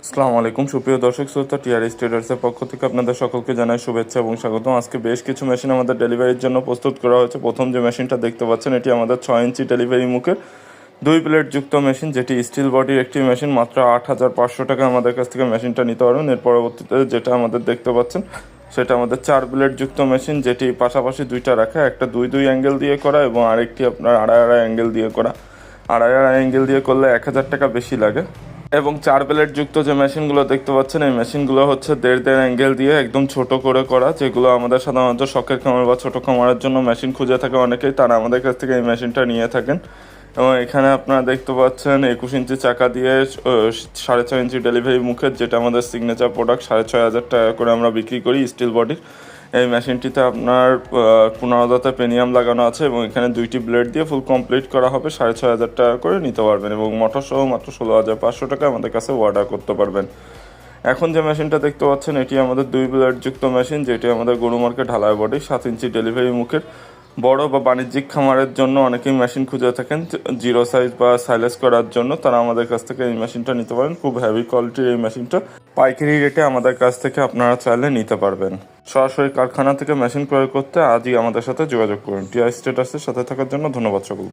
আসসালামু আলাইকুম সুপ্রিয় দর্শক শ্রোতা, টিআরএস ট্রেডার্সের পক্ষ থেকে আপনাদের সকলকে জানাই শুভেচ্ছা এবং স্বাগতম। আজকে বেশ কিছু মেশিন আমাদের ডেলিভারির জন্য প্রস্তুত করা হয়েছে। প্রথম যে মেশিনটা দেখতে পাচ্ছেন, এটি আমাদের 6 ইঞ্চি ডেলিভারি মুখের 2 প্লেট যুক্ত মেশিন, যেটি স্টিল বডির একটি মেশিন। মাত্র 8,500 টাকা আমাদের কাছ থেকে মেশিনটা নিতে পারবেন। এর পরবর্তীতে যেটা আমাদের দেখতে পাচ্ছেন, সেটা আমাদের 4 প্লেট যুক্ত মেশিন, যেটি পাশাপাশি দুইটা রাখা, একটা 2-2 অ্যাঙ্গেল দিয়ে করা এবং আরেকটি আপনার 2.5 অ্যাঙ্গেল দিয়ে করা। 2.5 অ্যাঙ্গেল দিয়ে করলে 1,000 টাকা বেশি লাগে। এবং 4 প্লেট যুক্ত যে মেশিনগুলো দেখতে পাচ্ছেন, এই মেশিনগুলো হচ্ছে 1.5 অ্যাঙ্গেল দিয়ে একদম ছোট করে করা, যেগুলো আমাদের সাধারণত শখের খামার বা ছোটো খামারের জন্য মেশিন খুঁজে থাকে অনেকেই, তারা আমাদের কাছ থেকে এই মেশিনটা নিয়ে থাকেন। এবং এখানে আপনারা দেখতে পাচ্ছেন 21 ইঞ্চি চাকা দিয়ে 6.5 ইঞ্চি ডেলিভারি মুখের, যেটা আমাদের সিগনেচার প্রোডাক্ট। 6,500 টাকা করে আমরা বিক্রি করি স্টিল বডির এই মেশিনটিতে। আপনার 15 দাঁতে পেনিয়াম লাগানো আছে এবং এখানে 2টি ব্লেড দিয়ে ফুল কমপ্লিট করা হবে। 6,500 টাকা করে নিতে পারবেন এবং মোটর সহ মাত্র 16,500 টাকা আমাদের কাছে অর্ডার করতে পারবেন। এখন যে মেশিনটা দেখতে পাচ্ছেন, এটি আমাদের 2 প্লেট যুক্ত মেশিন, যেটি আমাদের গরু মার্কেট ঢালাই বডি 7 ইঞ্চি ডেলিভারি মুখের। বড় বা বাণিজ্যিক খামারের জন্য অনেকেই মেশিন খুঁজে থাকেন জিরো সাইজ বা সাইলেজ করার জন্য, তারা আমাদের কাছ থেকে এই মেশিনটা নিতে পারেন। খুব হেভি কোয়ালিটির এই মেশিনটা পাইকারি রেটে আমাদের কাছ থেকে আপনারা চাইলে নিতে পারবেন। সরাসরি কারখানা থেকে মেশিন ক্রয় করতে আজই আমাদের সাথে যোগাযোগ করুন। টিআই স্টেটাসের সাথে থাকার জন্য ধন্যবাদ সকল।